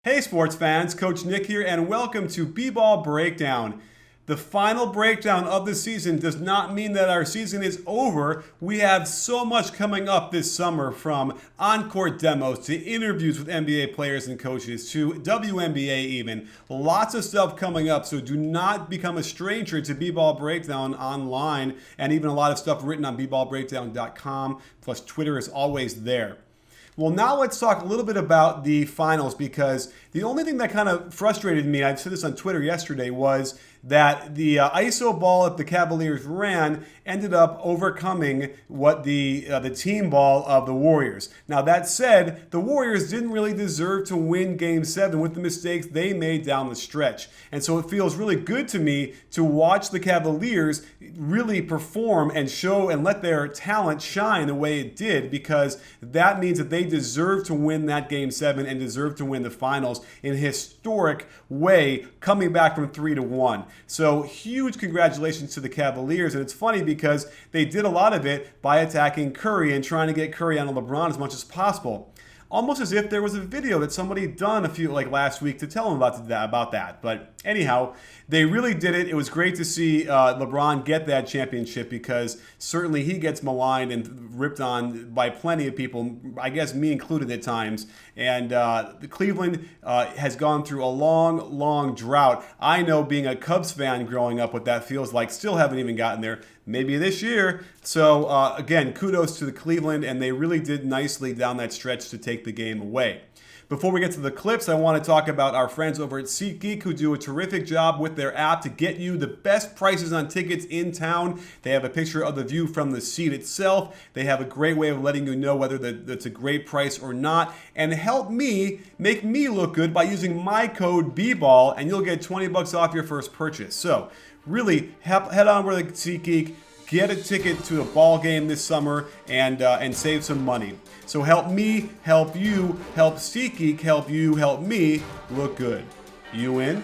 Hey sports fans, Coach Nick here, and welcome to B-Ball Breakdown. The final breakdown of the season does not mean that our season is over. We have so much coming up this summer, from on-court demos to interviews with NBA players and coaches to WNBA even. Lots of stuff coming up, so do not become a stranger to B-Ball Breakdown online, and even a lot of stuff written on BBallBreakdown.com, plus Twitter is always there. Well, now let's talk a little bit about the finals, because the only thing that kind of frustrated me, I said this on Twitter yesterday, was that the ISO ball that the Cavaliers ran ended up overcoming what the team ball of the Warriors. Now, that said, the Warriors didn't really deserve to win Game 7 with the mistakes they made down the stretch. And so it feels really good to me to watch the Cavaliers really perform and show and let their talent shine the way it did, because that means that they deserve to win that Game 7 and deserve to win the finals in a historic way, coming back from 3-1. So huge congratulations to the Cavaliers. And it's funny because they did a lot of it by attacking Curry and trying to get Curry on LeBron as much as possible. Almost as if there was a video that somebody had done last week to tell them about that. But anyhow, they really did it. It was great to see LeBron get that championship, because certainly he gets maligned and ripped on by plenty of people, I guess me included at times. And Cleveland has gone through a long, long drought. I know, being a Cubs fan growing up, what that feels like. Still haven't even gotten there. Maybe this year. So again, kudos to the Cleveland, and they really did nicely down that stretch to take the game away. Before we get to the clips, I want to talk about our friends over at SeatGeek, who do a terrific job with their app to get you the best prices on tickets in town. They have a picture of the view from the seat itself. They have a great way of letting you know whether that's a great price or not. And help me make me look good by using my code BBall, and you'll get $20 off your first purchase. So really, head on over to SeatGeek, get a ticket to a ball game this summer, and save some money. So help me, help you, help SeatGeek, help you, help me look good. You in?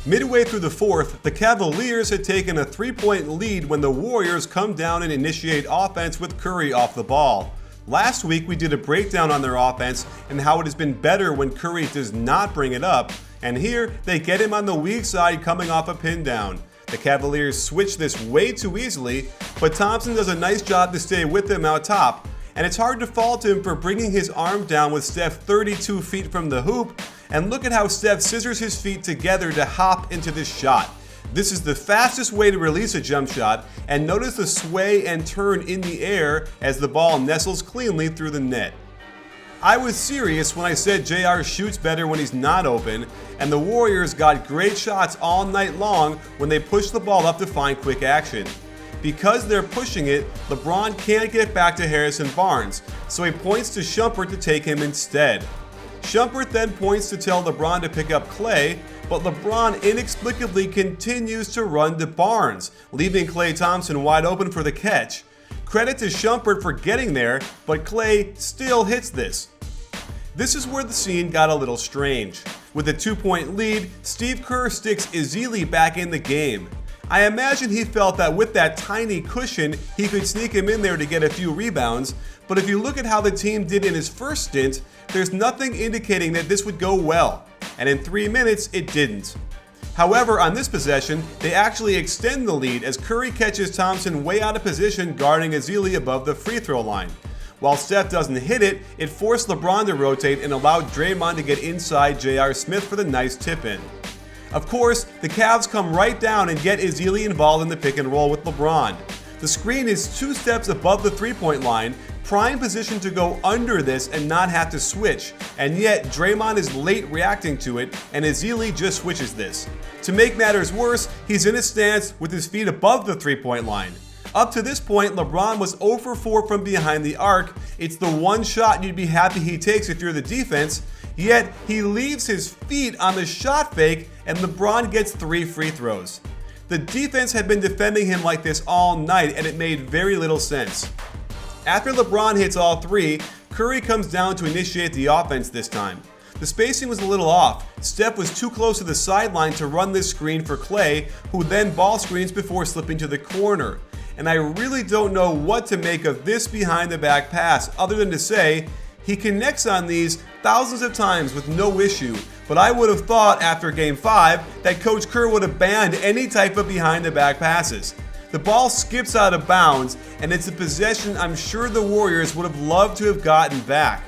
Midway through the fourth, the Cavaliers had taken a 3-point lead when the Warriors come down and initiate offense with Curry off the ball. Last week, we did a breakdown on their offense and how it has been better when Curry does not bring it up. And here, they get him on the weak side coming off a pin down. The Cavaliers switch this way too easily, but Thompson does a nice job to stay with him out top. And it's hard to fault him for bringing his arm down with Steph 32 feet from the hoop. And look at how Steph scissors his feet together to hop into this shot. This is the fastest way to release a jump shot, and notice the sway and turn in the air as the ball nestles cleanly through the net. I was serious when I said JR shoots better when he's not open, and the Warriors got great shots all night long when they pushed the ball up to find quick action. Because they're pushing it, LeBron can't get back to Harrison Barnes, so he points to Shumpert to take him instead. Shumpert then points to tell LeBron to pick up Klay, but LeBron inexplicably continues to run to Barnes, leaving Klay Thompson wide open for the catch. Credit to Shumpert for getting there, but Klay still hits this. This is where the scene got a little strange. With a 2-point lead, Steve Kerr sticks Ezeli back in the game. I imagine he felt that with that tiny cushion, he could sneak him in there to get a few rebounds, but if you look at how the team did in his first stint, there's nothing indicating that this would go well, and in 3 minutes, it didn't. However, on this possession, they actually extend the lead as Curry catches Thompson way out of position guarding Ezeli above the free throw line. While Steph doesn't hit it, it forced LeBron to rotate and allowed Draymond to get inside J.R. Smith for the nice tip-in. Of course, the Cavs come right down and get Ezeli involved in the pick and roll with LeBron. The screen is 2 steps above the 3-point line, prime position to go under this and not have to switch, and yet Draymond is late reacting to it, and Ezeli just switches this. To make matters worse, he's in a stance with his feet above the 3-point line. Up to this point, LeBron was 0 for 4 from behind the arc. It's the one shot you'd be happy he takes if you're the defense, yet he leaves his feet on the shot fake and LeBron gets 3 free throws. The defense had been defending him like this all night, and it made very little sense. After LeBron hits all 3, Curry comes down to initiate the offense this time. The spacing was a little off. Steph was too close to the sideline to run this screen for Klay, who then ball screens before slipping to the corner. And I really don't know what to make of this behind the back pass, other than to say, he connects on these thousands of times with no issue, but I would have thought after Game 5 that Coach Kerr would have banned any type of behind-the-back passes. The ball skips out of bounds, and it's a possession I'm sure the Warriors would have loved to have gotten back.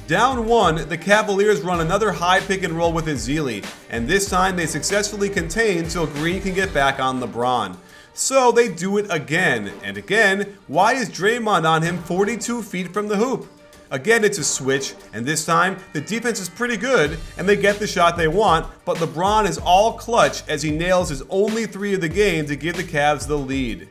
Down 1, the Cavaliers run another high pick and roll with Ezeli, and this time they successfully contain till Green can get back on LeBron. So they do it again, and again. Why is Draymond on him 42 feet from the hoop? Again, it's a switch, and this time the defense is pretty good and they get the shot they want, but LeBron is all clutch as he nails his only 3 of the game to give the Cavs the lead.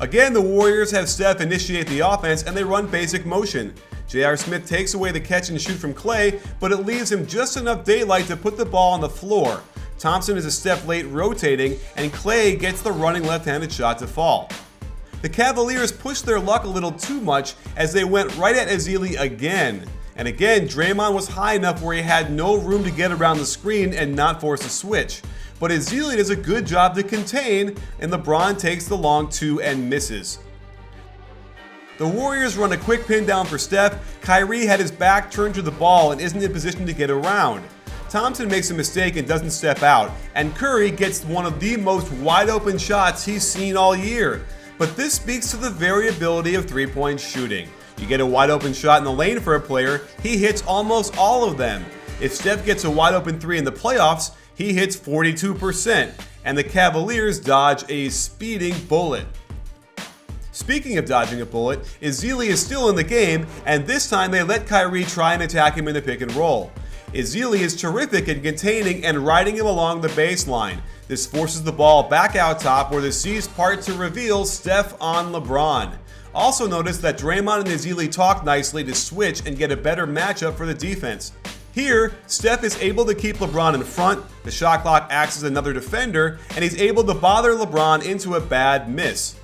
Again, the Warriors have Steph initiate the offense and they run basic motion. J.R. Smith takes away the catch and shoot from Clay, but it leaves him just enough daylight to put the ball on the floor. Thompson is a step late rotating, and Clay gets the running left-handed shot to fall. The Cavaliers pushed their luck a little too much as they went right at Ezeli again. And again, Draymond was high enough where he had no room to get around the screen and not force a switch. But Ezeli does a good job to contain, and LeBron takes the long 2 and misses. The Warriors run a quick pin down for Steph. Kyrie had his back turned to the ball and isn't in position to get around. Thompson makes a mistake and doesn't step out, and Curry gets one of the most wide open shots he's seen all year. But this speaks to the variability of three-point shooting. You get a wide open shot in the lane for a player, he hits almost all of them. If Steph gets a wide open 3 in the playoffs, he hits 42%, and the Cavaliers dodge a speeding bullet. Speaking of dodging a bullet, Ezeli is still in the game, and this time they let Kyrie try and attack him in the pick and roll. Ezeli is terrific in containing and riding him along the baseline. This forces the ball back out top where the C's part to reveal Steph on LeBron. Also notice that Draymond and Ezeli talk nicely to switch and get a better matchup for the defense. Here, Steph is able to keep LeBron in front, the shot clock acts as another defender, and he's able to bother LeBron into a bad miss.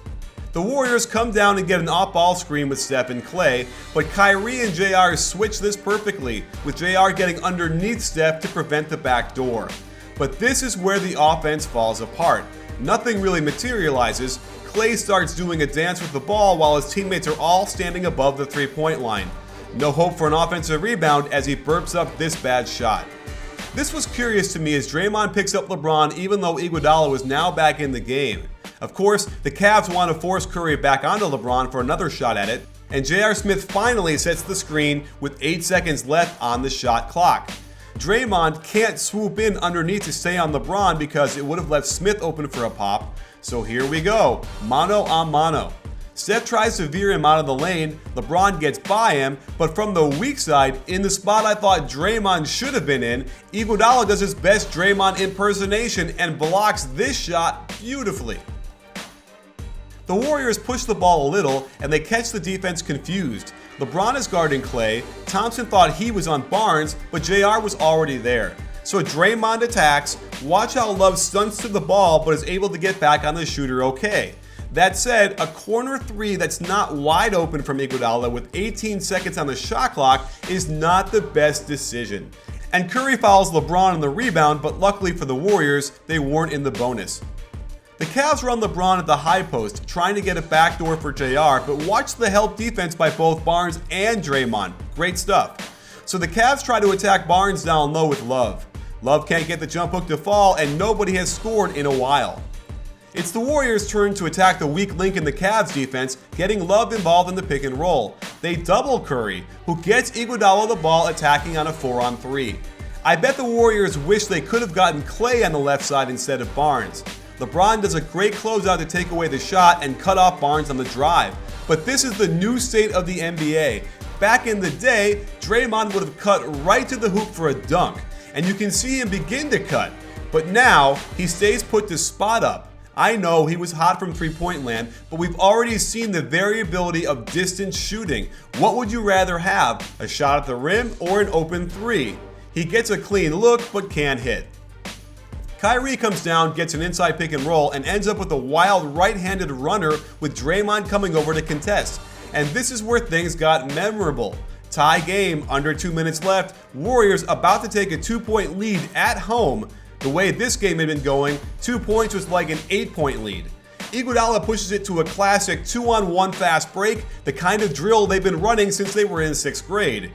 The Warriors come down and get an off-ball screen with Steph and Clay, but Kyrie and JR switch this perfectly, with JR getting underneath Steph to prevent the backdoor. But this is where the offense falls apart. Nothing really materializes. Clay starts doing a dance with the ball while his teammates are all standing above the three-point line. No hope for an offensive rebound as he burps up this bad shot. This was curious to me as Draymond picks up LeBron even though Iguodala was now back in the game. Of course, the Cavs want to force Curry back onto LeBron for another shot at it, and J.R. Smith finally sets the screen with 8 seconds left on the shot clock. Draymond can't swoop in underneath to stay on LeBron because it would have left Smith open for a pop, so here we go, mano a mano. Steph tries to veer him out of the lane, LeBron gets by him, but from the weak side, in the spot I thought Draymond should have been in, Iguodala does his best Draymond impersonation and blocks this shot beautifully. The Warriors push the ball a little, and they catch the defense confused. LeBron is guarding Clay, Thompson thought he was on Barnes, but JR was already there. So Draymond attacks, watch how Love stunts to the ball but is able to get back on the shooter okay. That said, a corner 3 that's not wide open from Iguodala with 18 seconds on the shot clock is not the best decision. And Curry fouls LeBron on the rebound, but luckily for the Warriors, they weren't in the bonus. The Cavs run LeBron at the high post, trying to get a backdoor for JR, but watch the help defense by both Barnes and Draymond. Great stuff. So the Cavs try to attack Barnes down low with Love. Love can't get the jump hook to fall, and nobody has scored in a while. It's the Warriors' turn to attack the weak link in the Cavs defense, getting Love involved in the pick and roll. They double Curry, who gets Iguodala the ball attacking on a 4-on-3. I bet the Warriors wish they could have gotten Clay on the left side instead of Barnes. LeBron does a great closeout to take away the shot and cut off Barnes on the drive. But this is the new state of the NBA. Back in the day, Draymond would have cut right to the hoop for a dunk, and you can see him begin to cut. But now, he stays put to spot up. I know he was hot from three-point land, but we've already seen the variability of distance shooting. What would you rather have, a shot at the rim or an open 3? He gets a clean look, but can't hit. Kyrie comes down, gets an inside pick and roll, and ends up with a wild right-handed runner with Draymond coming over to contest. And this is where things got memorable. Tie game, under 2 minutes left, Warriors about to take a 2-point lead at home. The way this game had been going, 2 points was like an 8-point lead. Iguodala pushes it to a classic 2-on-1 fast break, the kind of drill they've been running since they were in 6th grade.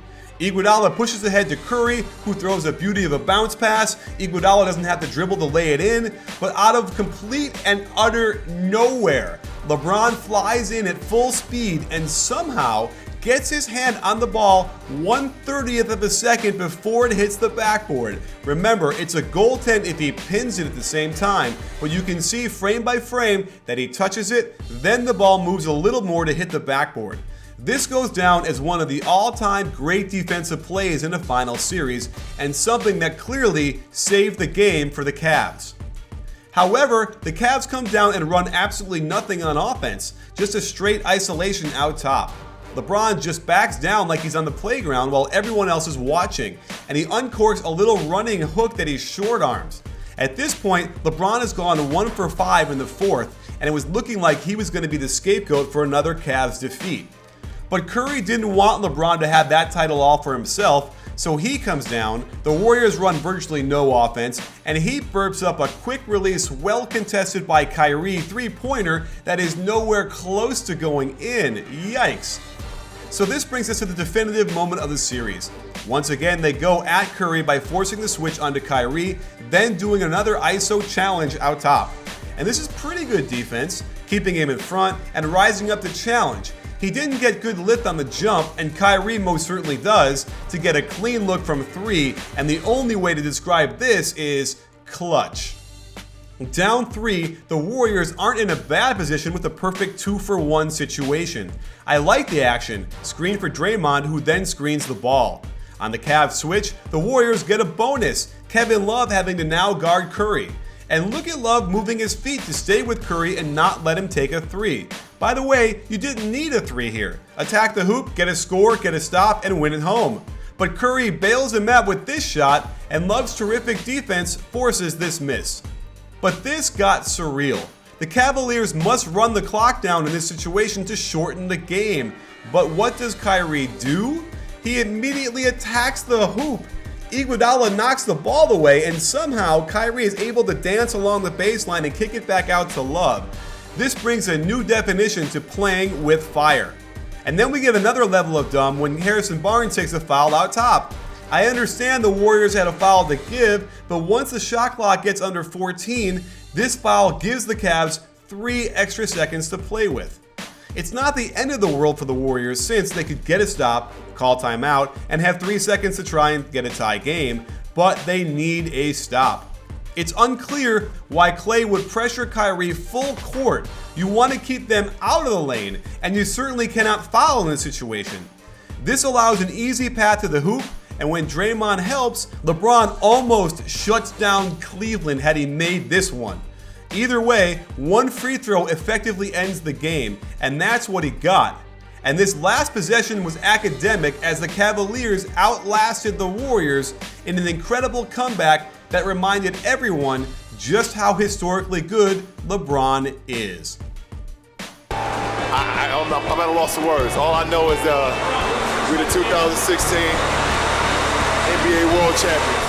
Iguodala pushes ahead to Curry, who throws a beauty of a bounce pass. Iguodala doesn't have to dribble to lay it in, but out of complete and utter nowhere, LeBron flies in at full speed and somehow gets his hand on the ball 1/30th of a second before it hits the backboard. Remember, it's a goaltend if he pins it at the same time, but you can see frame by frame that he touches it, then the ball moves a little more to hit the backboard. This goes down as one of the all-time great defensive plays in a final series, and something that clearly saved the game for the Cavs. However, the Cavs come down and run absolutely nothing on offense, just a straight isolation out top. LeBron just backs down like he's on the playground while everyone else is watching, and he uncorks a little running hook that he short arms. At this point, LeBron has gone 1 for 5 in the fourth, and it was looking like he was going to be the scapegoat for another Cavs defeat. But Curry didn't want LeBron to have that title all for himself, so he comes down, the Warriors run virtually no offense, and he burps up a quick release well contested by Kryie three-pointer that is nowhere close to going in. Yikes. So this brings us to the definitive moment of the series. Once again, they go at Curry by forcing the switch onto Kryie, then doing another ISO challenge out top. And this is pretty good defense, keeping him in front and rising up the challenge. He didn't get good lift on the jump, and Kryie most certainly does, to get a clean look from 3, and the only way to describe this is clutch. Down 3, the Warriors aren't in a bad position with a perfect 2-for-1 situation. I like the action, screen for Draymond, who then screens the ball. On the Cavs switch, the Warriors get a bonus, Kevin Love having to now guard Curry. And look at Love moving his feet to stay with Curry and not let him take a 3. By the way, you didn't need a 3 here. Attack the hoop, get a score, get a stop, and win it home. But Curry bails him out with this shot, and Love's terrific defense forces this miss. But this got surreal. The Cavaliers must run the clock down in this situation to shorten the game. But what does Kryie do? He immediately attacks the hoop. Iguodala knocks the ball away, and somehow Kryie is able to dance along the baseline and kick it back out to Love. This brings a new definition to playing with fire. And then we get another level of dumb when Harrison Barnes takes a foul out top. I understand the Warriors had a foul to give, but once the shot clock gets under 14, this foul gives the Cavs 3 extra seconds to play with. It's not the end of the world for the Warriors since they could get a stop, call timeout, and have 3 seconds to try and get a tie game, but they need a stop. It's unclear why Klay would pressure Kryie full court. You want to keep them out of the lane, and you certainly cannot foul in this situation. This allows an easy path to the hoop, and when Draymond helps, LeBron almost shuts down Cleveland had he made this one. Either way, one free throw effectively ends the game, and that's what he got. And this last possession was academic as the Cavaliers outlasted the Warriors in an incredible comeback that reminded everyone just how historically good LeBron is. I'm at a loss of words. All I know is we're the 2016 NBA World Champions.